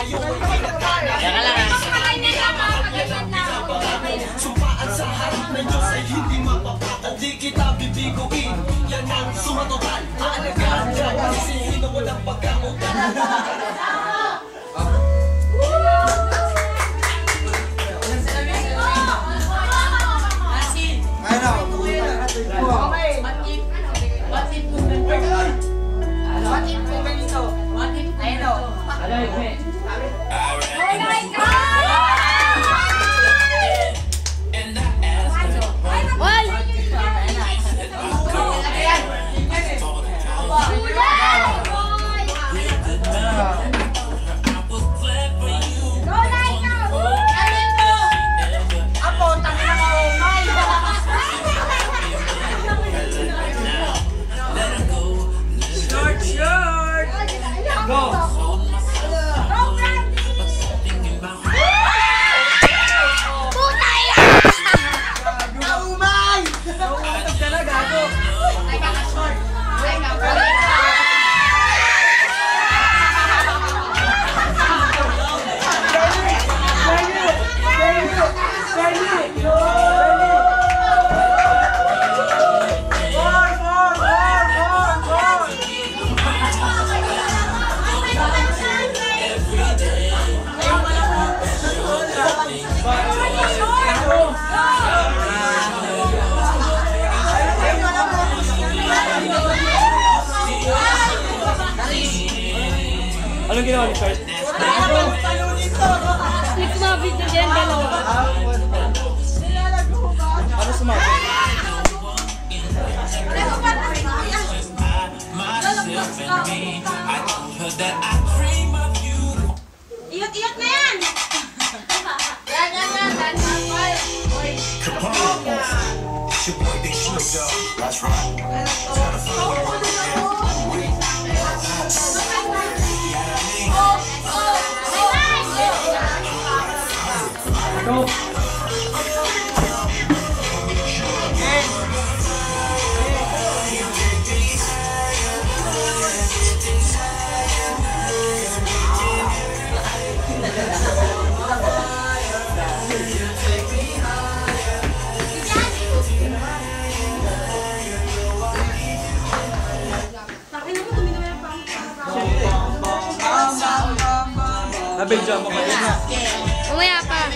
Teka lang ha. Sumpaan sa harap ng Diyos ay hindi mapapatad. Di kita bibiguin, yan ang sumatotal. Aalagaan ka, sisihin na walang pagkakutan. Anong ginawa ni Kurt? Nagkumabit na dyan, dalawa. Ano sumabi? Iyot-iyot na yan! That's right. Go! Nabidyo mo kayo na. Umaya pa.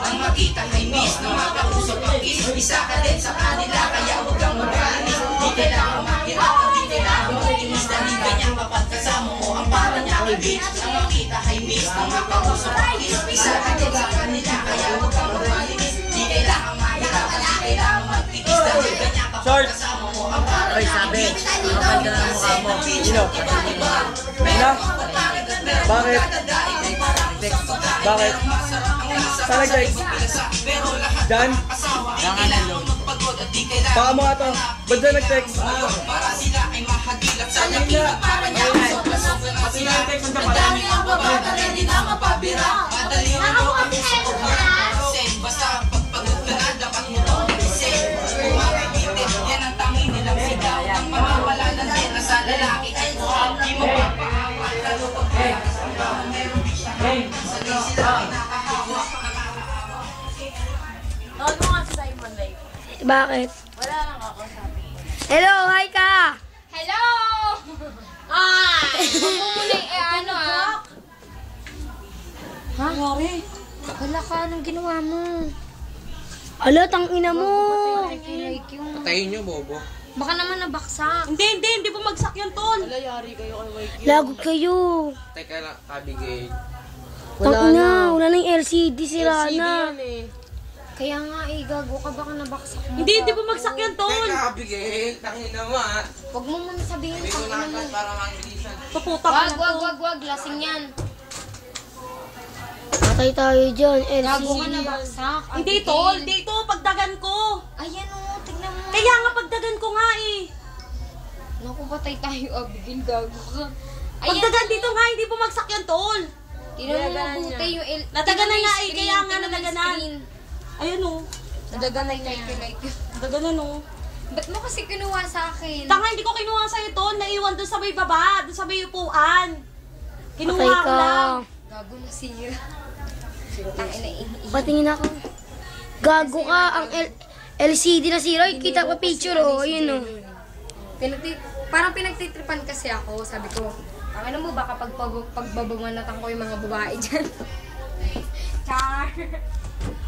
Ang makita ay miss na makausap ang kiss. Isa ka din sa kanila kaya huwag kang magalis. Di kailangan makirap o di kailangan makinis. Dahil ganyan kapag kasama mo ang para niya ay bitch. Ang makita ay miss na makausap ang kiss. Isa ka din sa kanila kaya huwag kang magalis. Di kailangan makirap o di kailangan magtitis. Dahil ganyan kapag kasama mo ang para niya ay bitch. Kapal ka ng mukha mo. Sino? Sino? Bakit? Bakit? Saan nag-text? Dyan? Baka mo nga to. Ba't dyan nag-text? Para sila ay mahagilap sa lapila. Para niya ang sobrang sila. Madami ang babaga rin, di na mapabira. Madali na mo kami sa pagkakasin. Basta pagpagod ka na, dapat mo ito mag-isip. Kung makikitin, yan ang tangi nilang sigaw. Ang mamawala na din na sa lalaki ay wow. Di mo papahawal, lalo pag kaya sa mga meron di siya. Sa di sila ay nakahawa. Tawag mo nga si Simon Lake. Bakit? Wala lang ako sabi. Hello, hi ka! Hello! Hi! nangyari? Wala ka, anong ginawa mo? Ala, tangina mo! Patayin nyo, bobo. Baka naman nabaksak. Hindi bumagsak yan, tol. Lago kayo. Teka lang, Abigail. Tangina, wala na yung LCD, sira LCD na. yan eh. Kaya nga gago ka, baka nabaksak mo. Hindi bumagsak yan, tol. Teka, Abigail. Tangin naman. Huwag mo muna sabihin, Hindi ko tangina mo. nakas para mabilisan. Paputak na to. Wag, lasing yan. Patay tayo dyan, LCD. Gago ka nabaksak. Hindi, tol. Dito, pagdagan ko. Ayan o, tignan mo. Kaya nga pagdagan ko nga eh. Naku, patay tayo, Abigail, gago ka. Pagdagan dito nga, hindi bumagsak yan, tol. Tignan mo mabuti yung Nataganan nga eh, kaya nga nataganan. Ayan o. Nadaganay like. Nataganan o. Ba't mo kasi kinuha sa akin? Tanga, hindi ko kinuha sa'yo, tol. Naiwan doon sa may baba, doon sa may upuan. Kinuha Patay ko ka. lang. Gago na siya. Patingin ako. Gago ka, ang LCD na sira. Kita pa picture oh, yun oh. Parang pinagtitripan kasi ako, sabi ko, ano mo baka pagbabamanatan ko yung mga babae dyan. Char!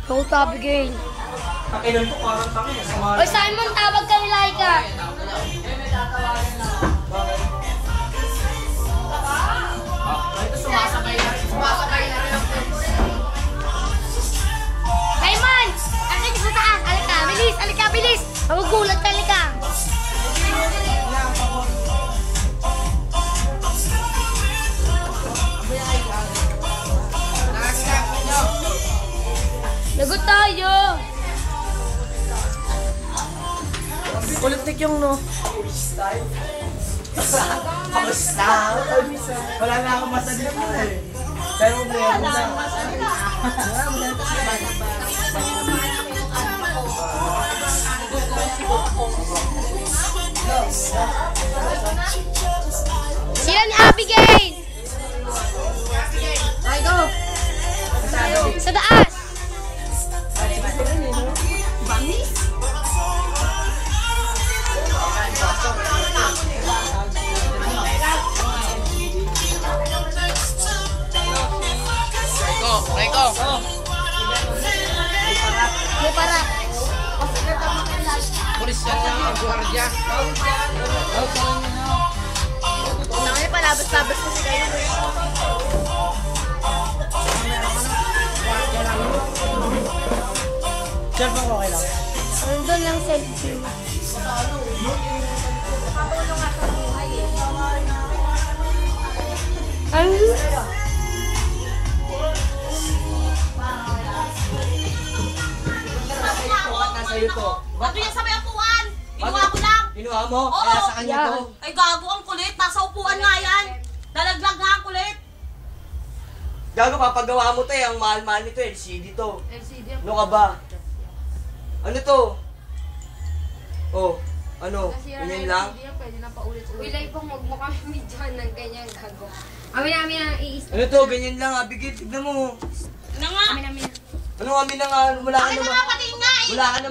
Ako tabi game. Takinan ko parang takin. Oy Simon, tawag ka ni Laika. Simon! Akin sa taas! Alika, bilis! Magugulat ka, alika! Lagot tayo! Kulitik yung no. Kamusta? Wala na akong masalit na eh. Pero meron na. Sila ni Abigail! Ay, go! Sa taas! Reko! May para. Pulis yan niya, gwardiya. Nangay, palabas-labas kasi kayo. Cellphone ko okay lang. Nandun lang selfie. Ang... Nasa'yo to. Ba't yan sa may upuan? Kinuha ko lang. Kinuha mo? Oo. Kaya sa kanya to. Ay, gago ang kulit. Nasa upuan nga yan. Nalaglag nga ang kulit. Gago, papagawa mo to eh. Ang mahal-mahal nito eh. LCD to. LCD Ano ka ba? Ano to? Oh, ano? Ganyan lang? Pwede na paulit-ulit. Wilay pong huwag mo kami medyan ng ganyan gago. Amin na iis. Ano to? Ganyan lang ah. Bigit, tignan mo. Ano nga? Amin na. Ano kami na nga? Wala ka Akin na na nga, patiin nga eh. Wala ka na